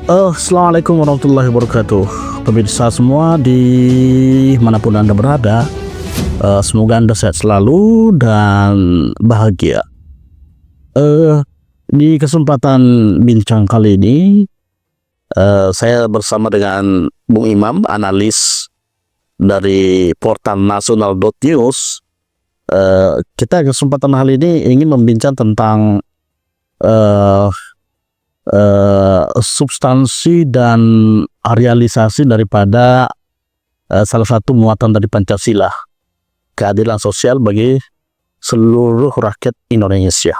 Assalamualaikum warahmatullahi wabarakatuh. Pemirsa semua di manapun Anda berada, semoga Anda sehat selalu dan bahagia. Di kesempatan bincang kali ini, saya bersama dengan Bung Imam, analis dari portal nasional.news. Kita kesempatan kali ini ingin membincang tentang substansi dan realisasi daripada salah satu muatan dari Pancasila, keadilan sosial bagi seluruh rakyat Indonesia.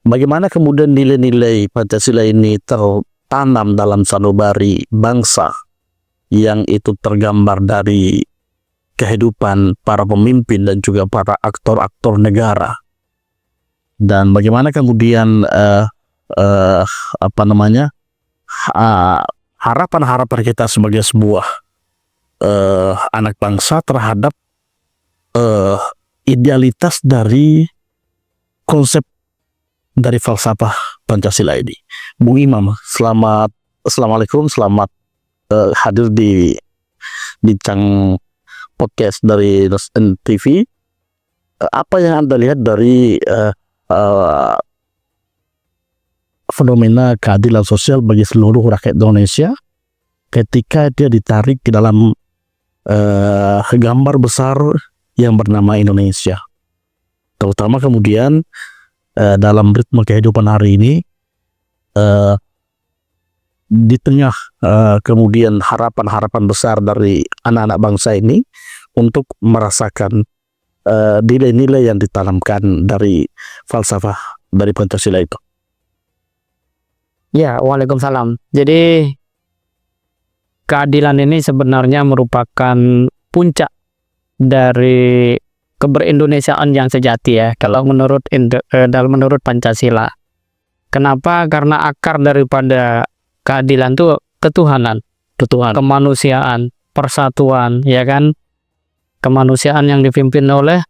Bagaimana kemudian nilai-nilai Pancasila ini tertanam dalam sanubari bangsa yang itu tergambar dari kehidupan para pemimpin dan juga para aktor-aktor negara, dan bagaimana kemudian harapan-harapan kita sebagai sebuah anak bangsa terhadap idealitas dari konsep dari falsafah Pancasila ini. Bung Imam, assalamualaikum, selamat hadir di bincang podcast dari Nusantara TV. Apa yang Anda lihat dari fenomena keadilan sosial bagi seluruh rakyat Indonesia ketika dia ditarik ke dalam gambar besar yang bernama Indonesia, terutama kemudian dalam ritme kehidupan hari ini, di tengah kemudian harapan-harapan besar dari anak-anak bangsa ini untuk merasakan nilai-nilai yang ditanamkan dari falsafah dari Pancasila itu. Ya, waalaikumsalam. Jadi keadilan ini sebenarnya merupakan puncak dari keberindonesiaan yang sejati ya, kalau menurut Pancasila. Kenapa? Karena akar daripada keadilan itu ketuhanan, kemanusiaan, persatuan, ya kan? Kemanusiaan yang dipimpin oleh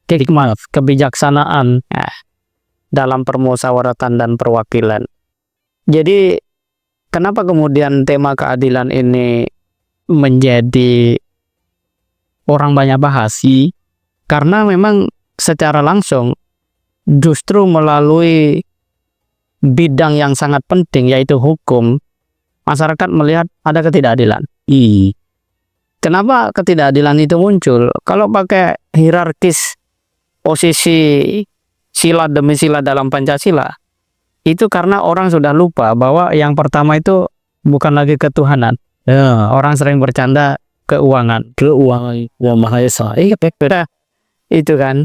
hikmah, kebijaksanaan dalam permusyawaratan dan perwakilan. Jadi kenapa kemudian tema keadilan ini menjadi orang banyak bahas? Karena memang secara langsung justru melalui bidang yang sangat penting yaitu hukum, masyarakat melihat ada ketidakadilan. Kenapa ketidakadilan itu muncul? Kalau pakai hierarkis posisi sila demi sila dalam Pancasila, itu karena orang sudah lupa bahwa yang pertama itu bukan lagi ketuhanan. Orang sering bercanda keuangan yang Maha Esa. Itu kan.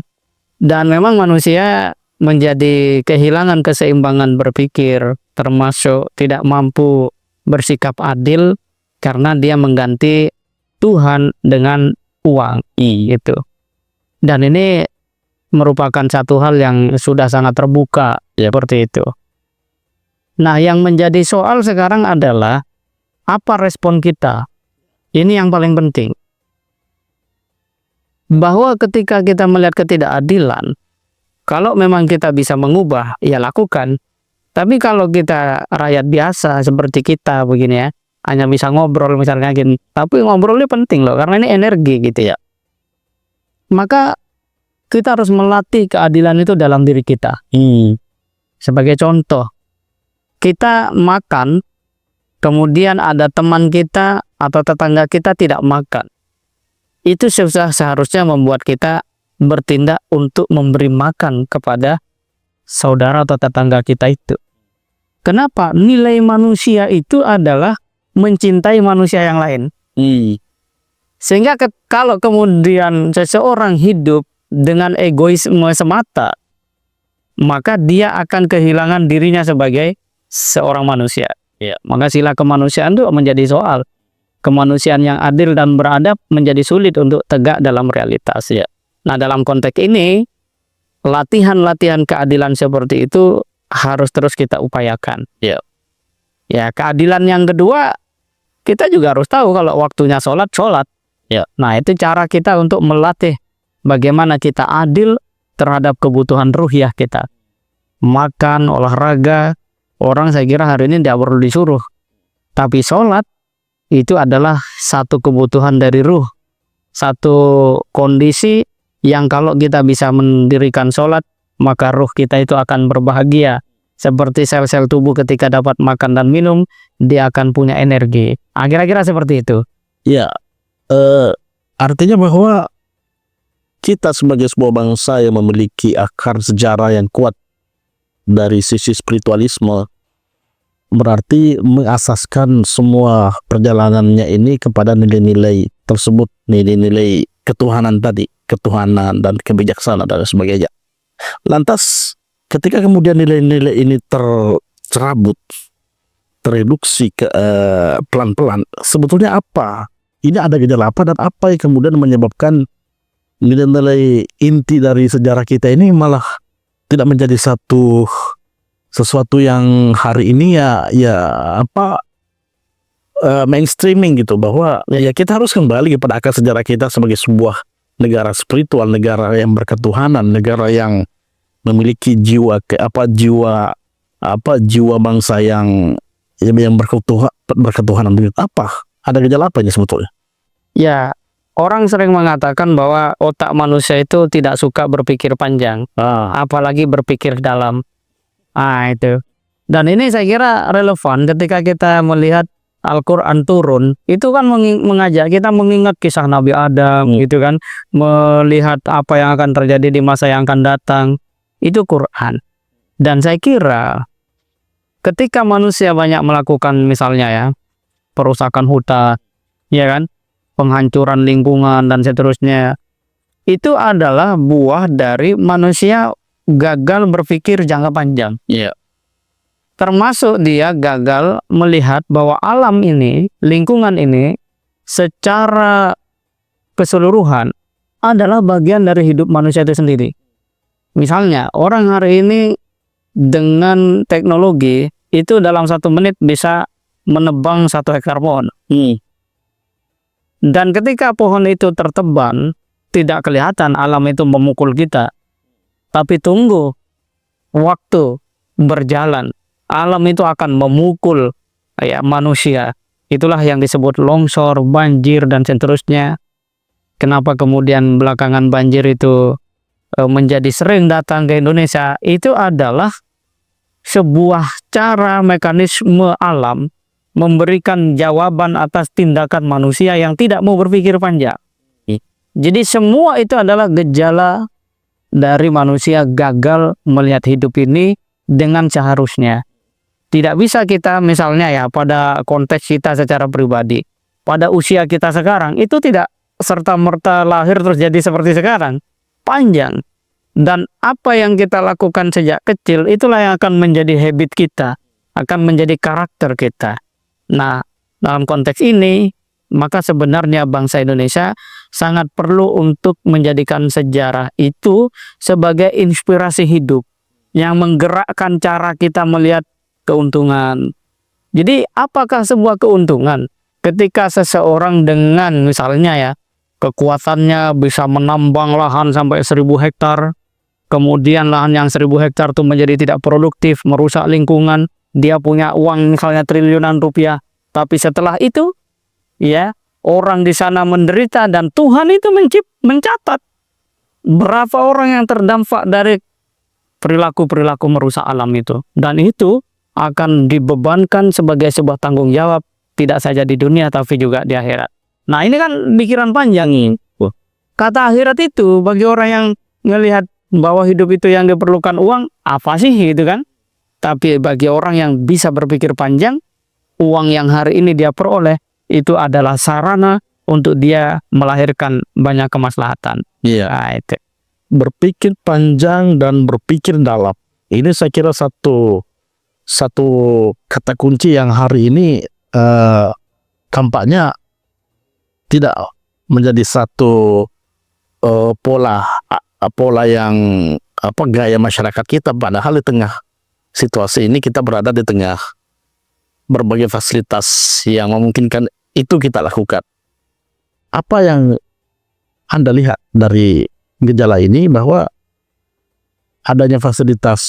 Dan memang manusia menjadi kehilangan keseimbangan berpikir, termasuk tidak mampu bersikap adil karena dia mengganti Tuhan dengan uang. Itu. Dan ini merupakan satu hal yang sudah sangat terbuka seperti itu. Nah, yang menjadi soal sekarang adalah apa respon kita. Ini yang paling penting. Bahwa ketika kita melihat ketidakadilan, kalau memang kita bisa mengubah, ya lakukan. Tapi kalau kita rakyat biasa seperti kita begini ya, hanya bisa ngobrol misalnya gini. Tapi ngobrolnya penting loh, karena ini energi gitu ya. Maka kita harus melatih keadilan itu dalam diri kita. Sebagai contoh, kita makan, kemudian ada teman kita atau tetangga kita tidak makan. Itu seharusnya membuat kita bertindak untuk memberi makan kepada saudara atau tetangga kita itu. Kenapa? Nilai manusia itu adalah mencintai manusia yang lain. Sehingga kalau kemudian seseorang hidup dengan egoisme semata, maka dia akan kehilangan dirinya sebagai seorang manusia. Maka sila kemanusiaan itu menjadi soal. Kemanusiaan yang adil dan beradab menjadi sulit untuk tegak dalam realitas ya. Nah, dalam konteks ini latihan-latihan keadilan seperti itu harus terus kita upayakan. Ya, keadilan yang kedua, kita juga harus tahu kalau waktunya sholat. Nah, itu cara kita untuk melatih bagaimana kita adil terhadap kebutuhan ruhiyah kita. Makan, olahraga, orang saya kira hari ini tidak perlu disuruh Tapi sholat itu adalah satu kebutuhan dari ruh, satu kondisi yang kalau kita bisa mendirikan sholat, maka ruh kita itu akan berbahagia. Seperti sel-sel tubuh ketika dapat makan dan minum, dia akan punya energi. Kira-kira seperti itu. Ya, artinya bahwa kita sebagai sebuah bangsa yang memiliki akar sejarah yang kuat dari sisi spiritualisme, berarti mengasaskan semua perjalanannya ini kepada nilai-nilai tersebut, nilai-nilai ketuhanan tadi, ketuhanan dan kebijaksanaan dan sebagainya. Lantas ketika kemudian nilai-nilai ini tercerabut, tereduksi ke pelan-pelan, sebetulnya apa? Ini ada gejala apa dan apa yang kemudian menyebabkan nilai-nilai inti dari sejarah kita ini malah tidak menjadi sesuatu yang hari ini mainstreaming gitu, bahwa ya kita harus kembali kepada akar sejarah kita sebagai sebuah negara spiritual, negara yang berketuhanan, negara yang memiliki jiwa bangsa yang berketuhanan. Apa? Ada gejala apa ini sebetulnya? Ya, orang sering mengatakan bahwa otak manusia itu tidak suka berpikir panjang, apalagi berpikir dalam. Itu. Dan ini saya kira relevan ketika kita melihat Al-Quran turun, itu kan mengajak kita mengingat kisah Nabi Adam, gitu kan, melihat apa yang akan terjadi di masa yang akan datang. Itu Quran. Dan saya kira ketika manusia banyak melakukan misalnya ya perusakan hutan, ya kan, penghancuran lingkungan dan seterusnya, itu adalah buah dari manusia gagal berpikir jangka panjang. Termasuk dia gagal melihat bahwa alam ini, lingkungan ini secara keseluruhan adalah bagian dari hidup manusia itu sendiri. Misalnya orang hari ini dengan teknologi itu dalam 1 menit bisa menebang 1 hektar pohon. Dan ketika pohon itu tertebang, tidak kelihatan alam itu memukul kita. Tapi tunggu, waktu berjalan, alam itu akan memukul manusia. Itulah yang disebut longsor, banjir, dan seterusnya. Kenapa kemudian belakangan banjir itu menjadi sering datang ke Indonesia? Itu adalah sebuah cara mekanisme alam memberikan jawaban atas tindakan manusia yang tidak mau berpikir panjang. Jadi semua itu adalah gejala dari manusia gagal melihat hidup ini dengan seharusnya. Tidak bisa kita misalnya ya pada konteks kita secara pribadi, pada usia kita sekarang itu tidak serta-merta lahir terus jadi seperti sekarang. Panjang. Dan apa yang kita lakukan sejak kecil itulah yang akan menjadi habit kita, akan menjadi karakter kita. Nah, dalam konteks ini, maka sebenarnya bangsa Indonesia sangat perlu untuk menjadikan sejarah itu sebagai inspirasi hidup yang menggerakkan cara kita melihat keuntungan. Jadi, apakah sebuah keuntungan ketika seseorang dengan misalnya ya kekuatannya bisa menambang lahan sampai 1000 hektar, kemudian lahan yang 1000 hektar itu menjadi tidak produktif, merusak lingkungan, dia punya uang misalnya triliunan rupiah, tapi setelah itu ya orang di sana menderita dan Tuhan itu mencatat berapa orang yang terdampak dari perilaku-perilaku merusak alam itu, dan itu akan dibebankan sebagai sebuah tanggung jawab tidak saja di dunia tapi juga di akhirat. Nah, ini kan pikiran panjang ini. Kata akhirat itu bagi orang yang melihat bahwa hidup itu yang diperlukan uang, apa sih gitu kan? Tapi bagi orang yang bisa berpikir panjang, uang yang hari ini dia peroleh itu adalah sarana untuk dia melahirkan banyak kemaslahatan. Nah, itu. Berpikir panjang dan berpikir dalam. Ini saya kira satu kata kunci yang hari ini tampaknya tidak menjadi satu pola yang gaya masyarakat kita, padahal di tengah situasi ini kita berada di tengah berbagai fasilitas yang memungkinkan itu kita lakukan. Apa yang Anda lihat dari gejala ini, bahwa adanya fasilitas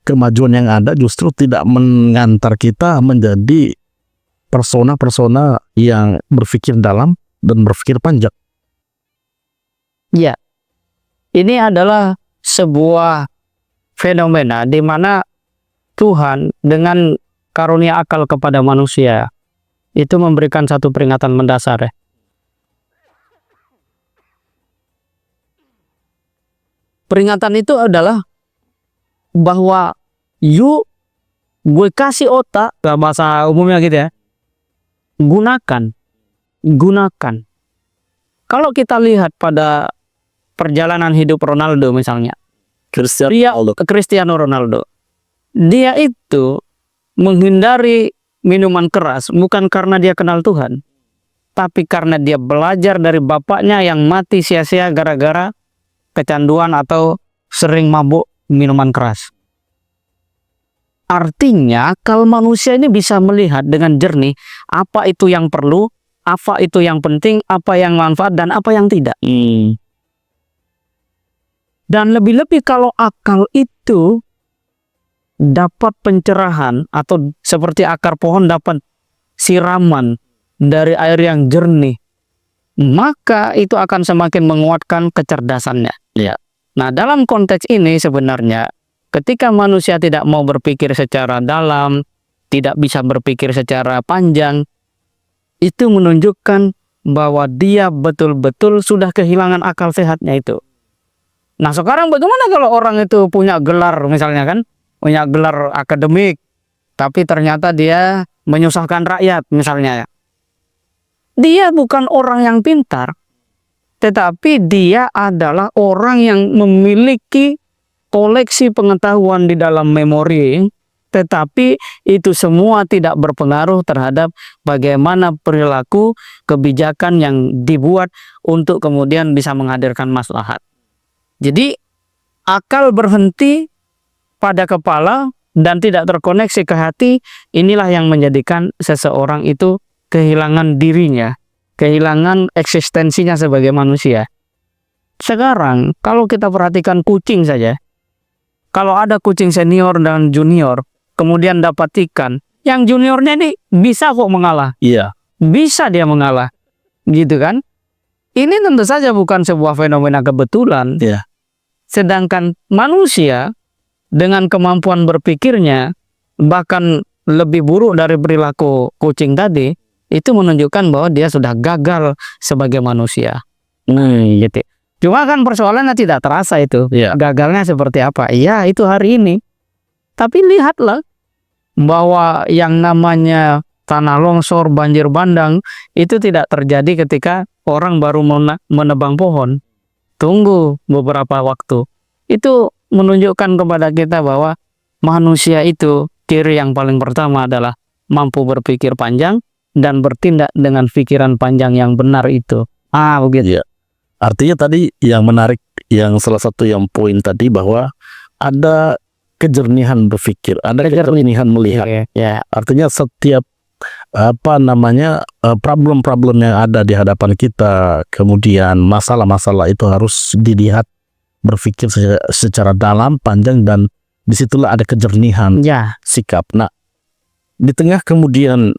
kemajuan yang ada justru tidak mengantar kita menjadi persona-persona yang berpikir dalam dan berpikir panjang. Ya, ini adalah sebuah fenomena di mana Tuhan dengan karunia akal kepada manusia itu memberikan satu peringatan mendasar ya. Peringatan itu adalah bahwa gue kasih otak, bahasa umumnya gitu ya, gunakan. Kalau kita lihat pada perjalanan hidup Ronaldo misalnya, Cristiano Ronaldo, dia itu menghindari minuman keras bukan karena dia kenal Tuhan, tapi karena dia belajar dari bapaknya yang mati sia-sia gara-gara kecanduan atau sering mabuk minuman keras. Artinya kalau manusia ini bisa melihat dengan jernih apa itu yang perlu, apa itu yang penting, apa yang manfaat dan apa yang tidak. Dan lebih-lebih kalau akal itu dapat pencerahan atau seperti akar pohon dapat siraman dari air yang jernih, maka itu akan semakin menguatkan kecerdasannya. Ya. Nah, dalam konteks ini sebenarnya ketika manusia tidak mau berpikir secara dalam, tidak bisa berpikir secara panjang, itu menunjukkan bahwa dia betul-betul sudah kehilangan akal sehatnya itu. Nah, sekarang bagaimana kalau orang itu punya gelar misalnya kan, punya gelar akademik, tapi ternyata dia menyusahkan rakyat misalnya. Dia bukan orang yang pintar, tetapi dia adalah orang yang memiliki koleksi pengetahuan di dalam memori, tetapi itu semua tidak berpengaruh terhadap bagaimana perilaku kebijakan yang dibuat untuk kemudian bisa menghadirkan maslahat. Jadi akal berhenti pada kepala dan tidak terkoneksi ke hati, inilah yang menjadikan seseorang itu kehilangan dirinya, kehilangan eksistensinya sebagai manusia. Sekarang kalau kita perhatikan kucing saja, kalau ada kucing senior dan junior, kemudian dapat ikan, yang juniornya ini bisa kok mengalah. Iya. Bisa dia mengalah. Gitu kan? Ini tentu saja bukan sebuah fenomena kebetulan. Iya. Sedangkan manusia dengan kemampuan berpikirnya bahkan lebih buruk dari perilaku kucing tadi, itu menunjukkan bahwa dia sudah gagal sebagai manusia. Gitu. Cuma kan persoalannya tidak terasa itu. Gagalnya seperti apa? Iya, itu hari ini. Tapi lihatlah bahwa yang namanya tanah longsor, banjir bandang itu tidak terjadi ketika orang baru menebang pohon. Tunggu beberapa waktu. Itu menunjukkan kepada kita bahwa manusia itu ciri yang paling pertama adalah mampu berpikir panjang dan bertindak dengan pikiran panjang yang benar itu. Begitu. Ya. Artinya tadi yang menarik, yang salah satu yang poin tadi bahwa ada kejernihan berpikir, ada kejernihan melihat. Ya. Artinya setiap problem-problem yang ada di hadapan kita, kemudian masalah-masalah itu harus dilihat, berpikir secara dalam, panjang, dan disitulah ada kejernihan sikap. Nah, di tengah kemudian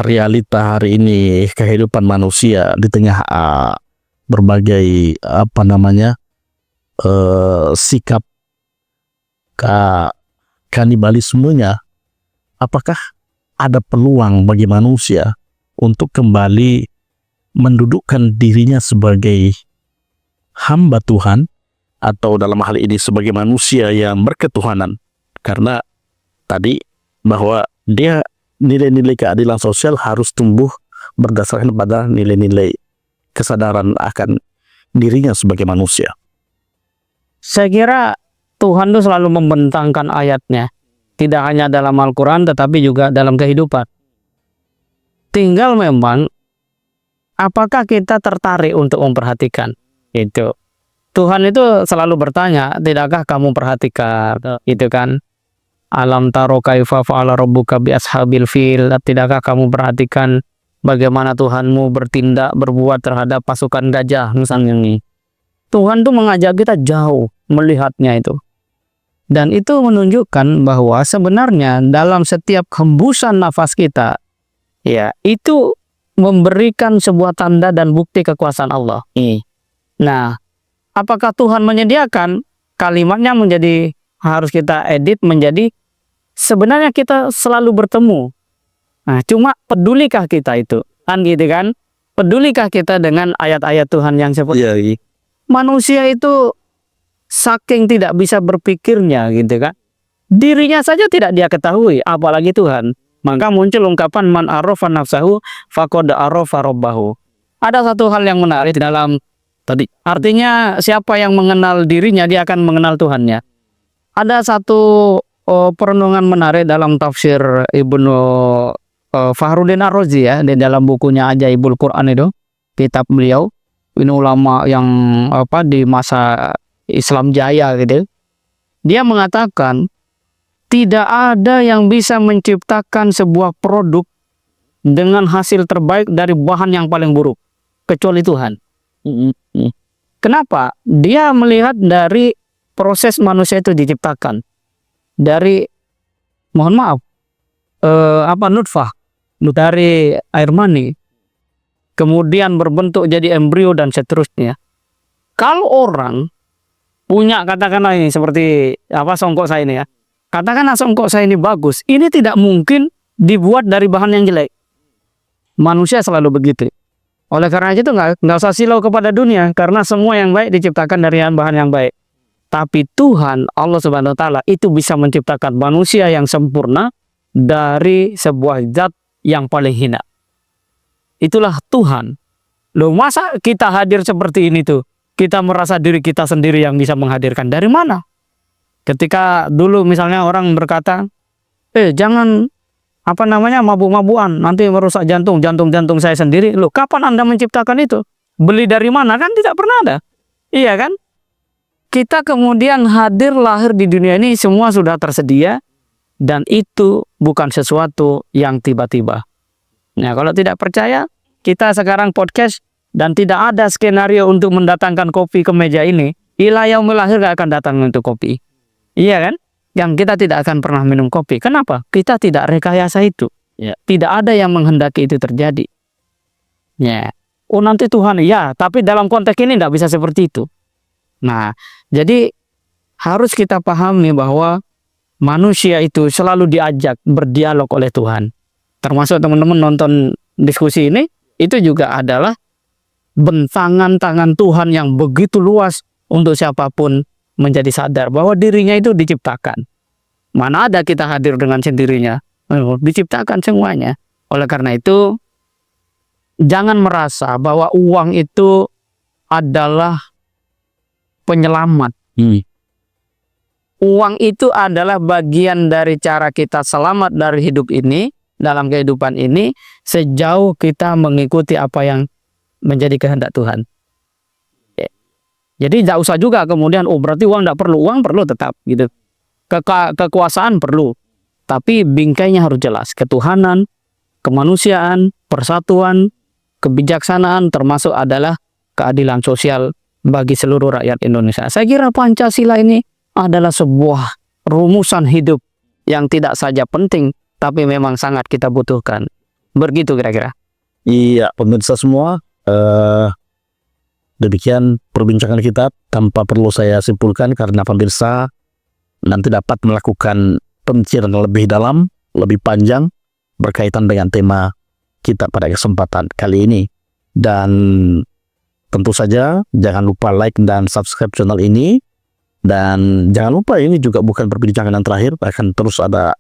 realita hari ini, kehidupan manusia di tengah berbagai sikap kanibalismenya, apakah ada peluang bagi manusia untuk kembali mendudukkan dirinya sebagai hamba Tuhan, atau dalam hal ini sebagai manusia yang berketuhanan? Karena tadi bahwa dia nilai-nilai keadilan sosial harus tumbuh berdasarkan pada nilai-nilai kesadaran akan dirinya sebagai manusia. Saya kira Tuhan itu selalu membentangkan ayatnya, tidak hanya dalam Al-Quran tetapi juga dalam kehidupan. Tinggal memang apakah kita tertarik untuk memperhatikan itu. Tuhan itu selalu bertanya, tidakkah kamu perhatikan? Itu kan, alam taro kaifa fa'ala rabbuka bi ashabil fil. Tidakkah kamu perhatikan bagaimana Tuhanmu berbuat terhadap pasukan gajah misalnya nih. Tuhan tuh mengajak kita jauh melihatnya itu. Dan itu menunjukkan bahwa sebenarnya dalam setiap hembusan nafas kita, ya itu memberikan sebuah tanda dan bukti kekuasaan Allah. Nah, apakah Tuhan menyediakan? Kalimatnya menjadi harus kita edit menjadi sebenarnya kita selalu bertemu. Nah, cuma pedulikah kita itu? Kan gitu kan? Pedulikah kita dengan ayat-ayat Tuhan yang seperti manusia itu saking tidak bisa berpikirnya gitu kan? Dirinya saja tidak dia ketahui, apalagi Tuhan. Maka muncul ungkapan man arafa nafsahu faqad arafa rabbahu. Ada satu hal yang menarik di dalam tadi. Artinya siapa yang mengenal dirinya dia akan mengenal Tuhannya. Ada satu perenungan menarik dalam tafsir Ibnu Fakhruddin Ar-Razi ya, di dalam bukunya Ajaibul Quran itu, kitab beliau. Ini ulama yang di masa Islam Jaya gitu. Dia mengatakan tidak ada yang bisa menciptakan sebuah produk dengan hasil terbaik dari bahan yang paling buruk kecuali Tuhan. Kenapa? Dia melihat dari proses manusia itu diciptakan dari, mohon maaf, nutfah, dari air mani, kemudian berbentuk jadi embrio dan seterusnya. Kalau orang punya katakanlah ini seperti songkok saya ini ya, katakanlah songkok saya ini bagus, ini tidak mungkin dibuat dari bahan yang jelek. Manusia selalu begitu. Oleh karena itu nggak usah silau kepada dunia, karena semua yang baik diciptakan dari bahan yang baik. Tapi Tuhan Allah Subhanahu Wa Taala itu bisa menciptakan manusia yang sempurna dari sebuah zat yang paling hina. Itulah Tuhan. Loh, masa kita hadir seperti ini tuh? Kita merasa diri kita sendiri yang bisa menghadirkan. Dari mana? Ketika dulu misalnya orang berkata, jangan mabuk-mabukan, nanti merusak jantung saya sendiri. Loh, kapan Anda menciptakan itu? Beli dari mana? Kan tidak pernah ada. Iya kan? Kita kemudian hadir lahir di dunia ini semua sudah tersedia, dan itu bukan sesuatu yang tiba-tiba. Nah, kalau tidak percaya, kita sekarang podcast dan tidak ada skenario untuk mendatangkan kopi ke meja ini. Ila yaumil akhir gak akan datang untuk kopi. Iya kan? Yang kita tidak akan pernah minum kopi. Kenapa? Kita tidak rekayasa itu. Ya. Tidak ada yang menghendaki itu terjadi. Ya. Oh, nanti Tuhan, ya. Tapi dalam konteks ini tidak bisa seperti itu. Nah, jadi harus kita pahami bahwa manusia itu selalu diajak berdialog oleh Tuhan. Termasuk teman-teman nonton diskusi ini, itu juga adalah bentangan tangan Tuhan yang begitu luas untuk siapapun menjadi sadar bahwa dirinya itu diciptakan. Mana ada kita hadir dengan sendirinya? Diciptakan semuanya. Oleh karena itu, jangan merasa bahwa uang itu adalah penyelamat. Uang itu adalah bagian dari cara kita selamat dari hidup ini, dalam kehidupan ini, sejauh kita mengikuti apa yang menjadi kehendak Tuhan. Jadi tidak usah juga kemudian, berarti uang tidak perlu. Uang perlu tetap gitu. Kekuasaan perlu. Tapi bingkainya harus jelas. Ketuhanan, kemanusiaan, persatuan, kebijaksanaan, termasuk adalah keadilan sosial bagi seluruh rakyat Indonesia. Saya kira Pancasila ini adalah sebuah rumusan hidup yang tidak saja penting, tapi memang sangat kita butuhkan. Begitu kira-kira. Iya, pemirsa semua, demikian perbincangan kita tanpa perlu saya simpulkan, karena pemirsa nanti dapat melakukan pemikiran lebih dalam, lebih panjang berkaitan dengan tema kita pada kesempatan kali ini. Dan tentu saja jangan lupa like dan subscribe channel ini. Dan jangan lupa, ini juga bukan perbincangan yang terakhir, akan terus ada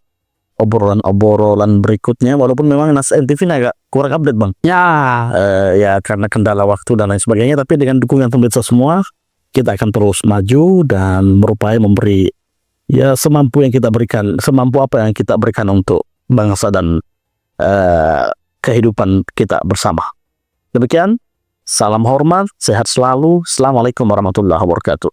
obrolan-obrolan berikutnya, walaupun memang Nas NTV agak kurang update bang. Ya karena kendala waktu dan lain sebagainya, tapi dengan dukungan pemirsa semua, kita akan terus maju dan berupaya memberi ya semampu yang kita berikan, semampu apa yang kita berikan untuk bangsa dan kehidupan kita bersama. Demikian, salam hormat, sehat selalu. Assalamualaikum warahmatullahi wabarakatuh.